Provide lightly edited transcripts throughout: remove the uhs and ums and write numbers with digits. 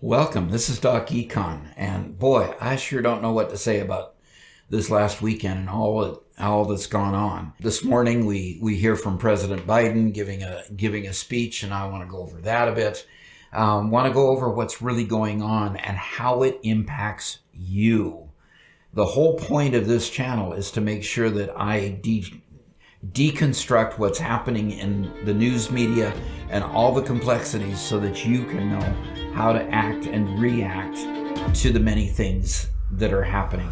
Welcome. This is Doc Econ, and boy, I sure don't know what to say about this last weekend and all that's gone on. This morning, we hear from President Biden giving a speech, and I want to go over that a bit. Want to go over what's really going on and how it impacts you. The whole point of this channel is to make sure that I deconstruct what's happening in the news media and all the complexities so that you can know how to act and react to the many things that are happening.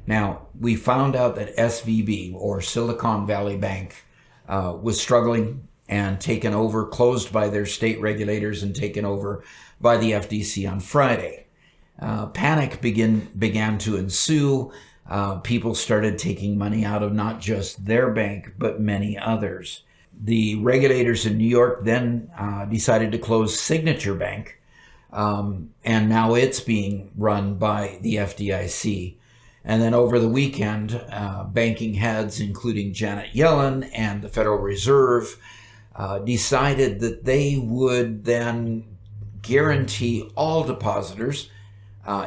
Now, we found out that SVB, or Silicon Valley Bank, was struggling and taken over, closed by their state regulators and taken over by the FDC on Friday. Panic began to ensue. People started taking money out of not just their bank, but many others. The regulators in New York then decided to close Signature Bank, and now it's being run by the FDIC. And then over the weekend, banking heads, including Janet Yellen and the Federal Reserve, decided that they would then guarantee all depositors.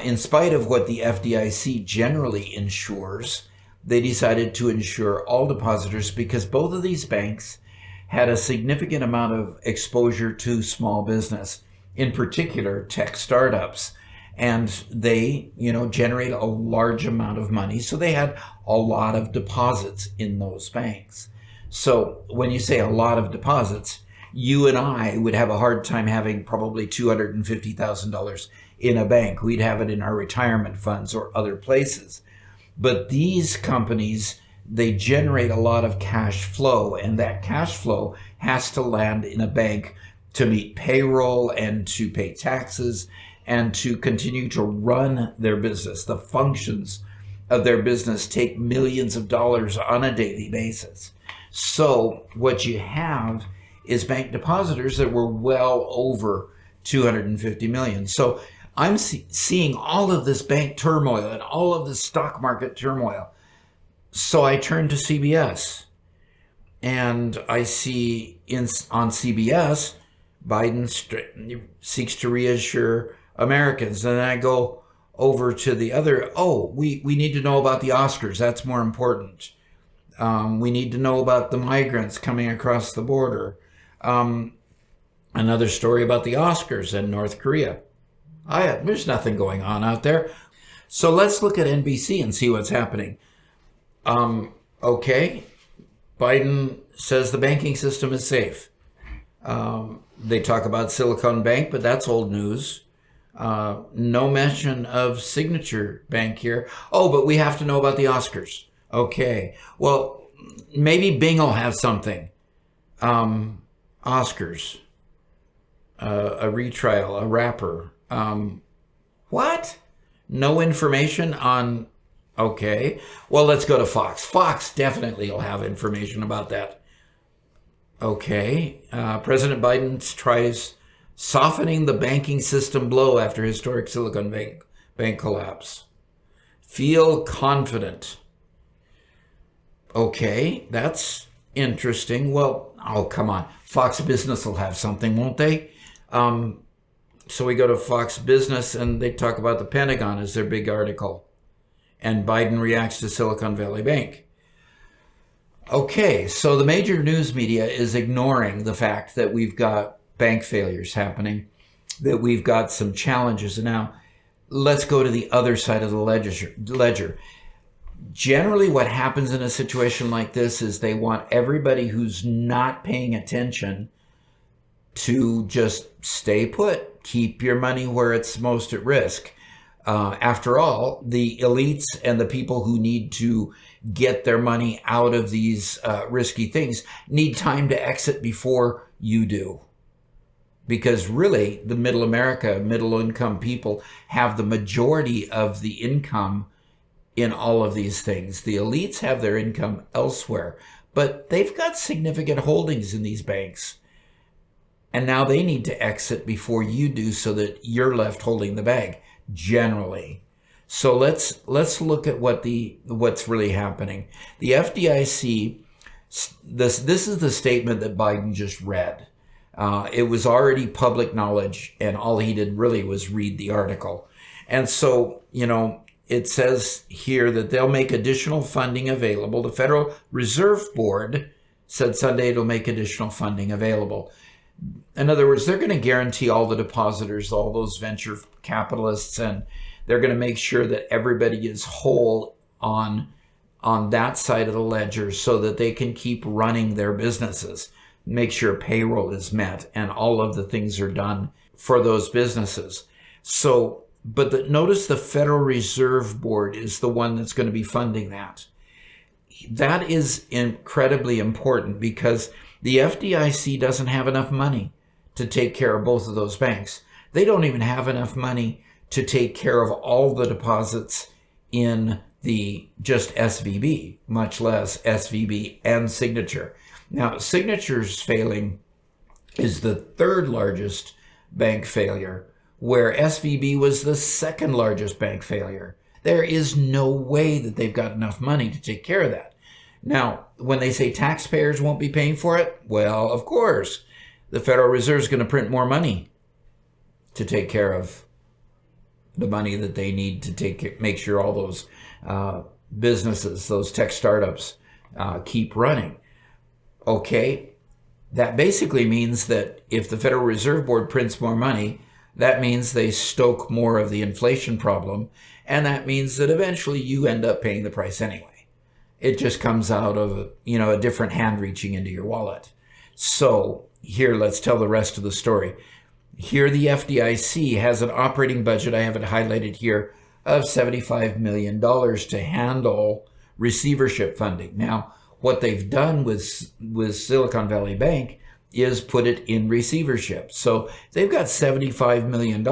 In spite of what the FDIC generally insures, they decided to insure all depositors because both of these banks had a significant amount of exposure to small business, in particular tech startups. And they, generate a large amount of money. So they had a lot of deposits in those banks. So when you say a lot of deposits, you and I would have a hard time having probably $250,000 in a bank. We'd have it in our retirement funds or other places. But these companies, they generate a lot of cash flow, and that cash flow has to land in a bank to meet payroll and to pay taxes and to continue to run their business. The functions of their business take millions of dollars on a daily basis. So what you have is bank depositors that were well over 250 million. So I'm seeing all of this bank turmoil and all of this stock market turmoil. So I turn to CBS and I see on CBS, Biden seeks to reassure Americans. And then I go over to the other, we need to know about the Oscars. That's more important. We need to know about the migrants coming across the border. Another story about the Oscars and North Korea. There's nothing going on out there. So let's look at NBC and see what's happening. Okay, Biden says the banking system is safe. They talk about Silicon Bank, but that's old news. No mention of Signature Bank here. But we have to know about the Oscars. Okay, well, maybe Bing will have something. Oscars, a retrial, a rapper. What? No information on, okay. Well, let's go to Fox. Fox definitely will have information about that. Okay. President Biden tries softening the banking system blow after historic Silicon Bank collapse. Feel confident. Okay, that's interesting. Well, come on. Fox Business will have something, won't they? So we go to Fox Business and they talk about the Pentagon as their big article. And Biden reacts to Silicon Valley Bank. Okay, so the major news media is ignoring the fact that we've got bank failures happening, that we've got some challenges. Now, let's go to the other side of the ledger. Generally, what happens in a situation like this is they want everybody who's not paying attention to just stay put, keep your money where it's most at risk. After all, the elites and the people who need to get their money out of these risky things need time to exit before you do. Because really, the middle income people have the majority of the income in all of these things. The elites have their income elsewhere, but they've got significant holdings in these banks. And now they need to exit before you do so that you're left holding the bag, generally. So let's look at what's really happening. The FDIC This is the statement that Biden just read. It was already public knowledge, and all he did really was read the article. And so, it says here that they'll make additional funding available. The Federal Reserve Board said Sunday it'll make additional funding available. In other words, they're going to guarantee all the depositors, all those venture capitalists, and they're going to make sure that everybody is whole on that side of the ledger so that they can keep running their businesses, make sure payroll is met, and all of the things are done for those businesses. So, but notice the Federal Reserve Board is the one that's going to be funding that. That is incredibly important because the FDIC doesn't have enough money to take care of both of those banks. They don't even have enough money to take care of all the deposits in the just SVB, much less SVB and Signature. Now, Signature's failing is the third largest bank failure, where SVB was the second largest bank failure. There is no way that they've got enough money to take care of that. Now, when they say taxpayers won't be paying for it, well, of course, the Federal Reserve is going to print more money to take care of the money that they need to make sure all those businesses, those tech startups, keep running. Okay, that basically means that if the Federal Reserve Board prints more money, that means they stoke more of the inflation problem, and that means that eventually you end up paying the price anyway. It just comes out of, a different hand reaching into your wallet. So here, let's tell the rest of the story. Here, the FDIC has an operating budget, I have it highlighted here, of $75 million to handle receivership funding. Now, what they've done with Silicon Valley Bank is put it in receivership. So they've got $75 million,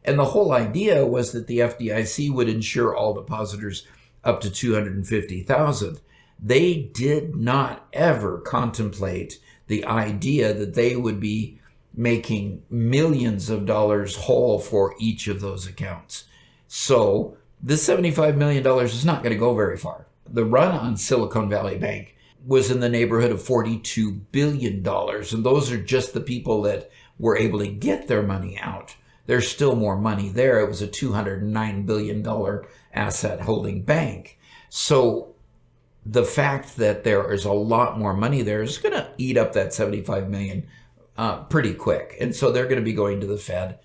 and the whole idea was that the FDIC would insure all depositors up to $250,000. They did not ever contemplate the idea that they would be making millions of dollars whole for each of those accounts. So this $75 million is not going to go very far. The run on Silicon Valley Bank was in the neighborhood of $42 billion, and those are just the people that were able to get their money out. There's still more money there. It was a $209 billion asset holding bank. So the fact that there is a lot more money there is going to eat up that $75 million pretty quick. And so they're going to be going to the Fed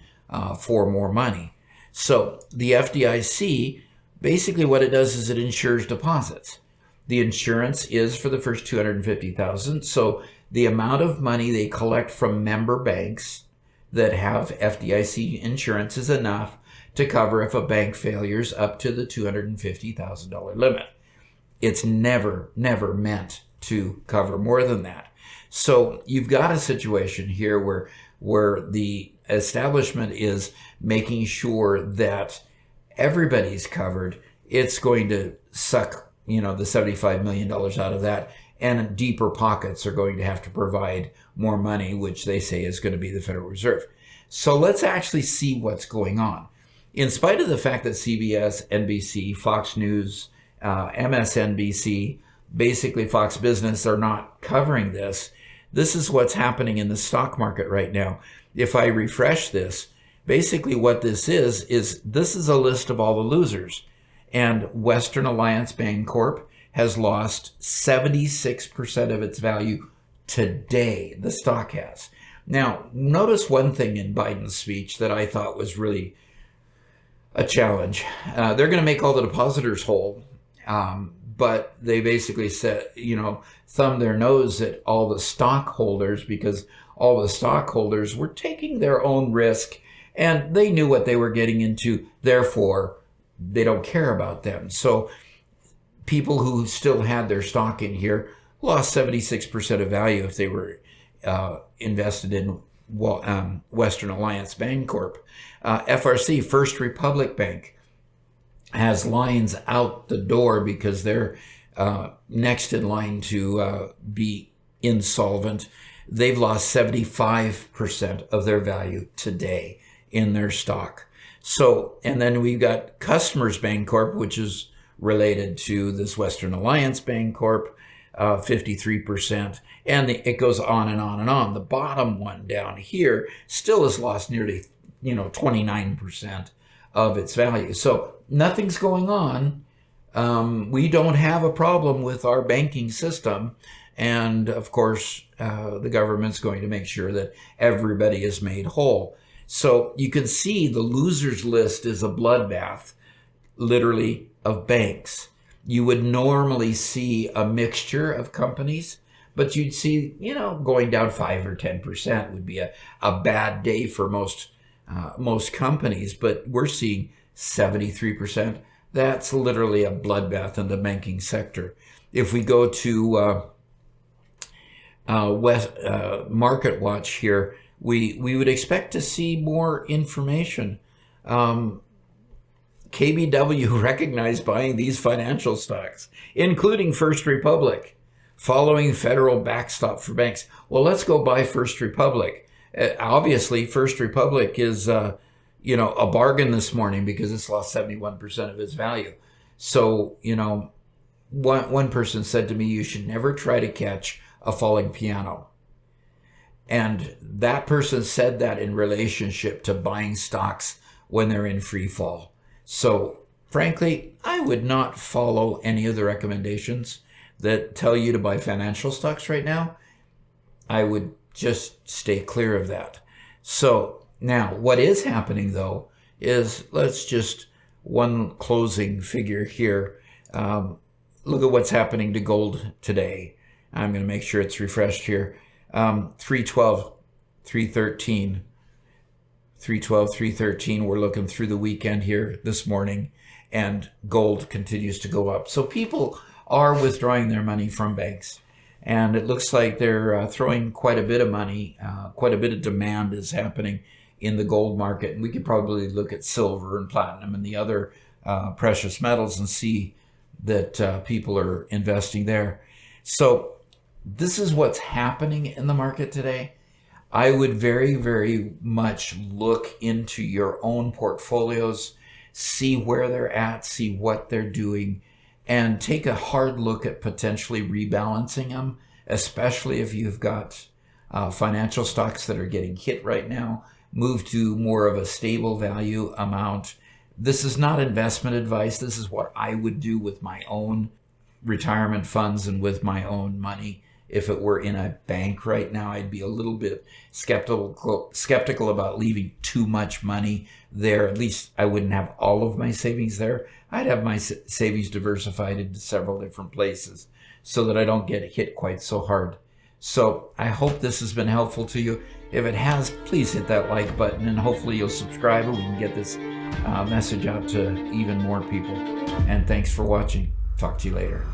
for more money. So the FDIC, basically what it does is it insures deposits. The insurance is for the first $250,000. So the amount of money they collect from member banks that have FDIC insurance is enough to cover if a bank failures up to the $250,000 limit. It's never meant to cover more than that. So you've got a situation here where the establishment is making sure that everybody's covered. It's going to suck, the $75 million out of that, and deeper pockets are going to have to provide more money, which they say is going to be the Federal Reserve. So let's actually see what's going on. In spite of the fact that CBS, NBC, Fox News, MSNBC, basically Fox Business are not covering this, this is what's happening in the stock market right now. If I refresh this, basically what this is this is a list of all the losers. And Western Alliance Bancorp has lost 76% of its value today. The stock has. Now, notice one thing in Biden's speech that I thought was really a challenge. They're going to make all the depositors whole, but they basically said, thumb their nose at all the stockholders because all the stockholders were taking their own risk and they knew what they were getting into. Therefore, they don't care about them. So people who still had their stock in here lost 76% of value if they were invested in Western Alliance Bancorp. FRC, First Republic Bank, has lines out the door because they're next in line to be insolvent. They've lost 75% of their value today in their stock. So, and then we've got Customers Bancorp, which is related to this Western Alliance Bancorp. 53%, and it goes on and on and on. The bottom one down here still has lost nearly 29% of its value. So nothing's going on. We don't have a problem with our banking system. And of course, the government's going to make sure that everybody is made whole. So you can see the losers list is a bloodbath, literally, of banks. You would normally see a mixture of companies, but you'd see, going down 5 or 10% would be a bad day for most companies. But we're seeing 73%. That's literally a bloodbath in the banking sector. If we go to Market Watch here, we would expect to see more information. KBW recognized buying these financial stocks, including First Republic, following federal backstop for banks. Well, let's go buy First Republic. Obviously, First Republic is a bargain this morning because it's lost 71% of its value. So, one person said to me, you should never try to catch a falling piano. And that person said that in relationship to buying stocks when they're in free fall. So frankly, I would not follow any of the recommendations that tell you to buy financial stocks right now. I would just stay clear of that. So now what is happening though is, let's just one closing figure here. Look at what's happening to gold today. I'm going to make sure it's refreshed here. 312, 313. 312, 313. We're looking through the weekend here this morning, and gold continues to go up. So people are withdrawing their money from banks, and it looks like they're throwing quite a bit of money. Quite a bit of demand is happening in the gold market, and we could probably look at silver and platinum and the other precious metals and see that people are investing there. So this is what's happening in the market today. I would very, very much look into your own portfolios, see where they're at, see what they're doing, and take a hard look at potentially rebalancing them, especially if you've got financial stocks that are getting hit right now. Move to more of a stable value amount. This is not investment advice. This is what I would do with my own retirement funds and with my own money. If it were in a bank right now, I'd be a little bit skeptical about leaving too much money there. At least I wouldn't have all of my savings there. I'd have my savings diversified into several different places so that I don't get hit quite so hard. So I hope this has been helpful to you. If it has, please hit that like button, and hopefully you'll subscribe and we can get this message out to even more people. And thanks for watching. Talk to you later.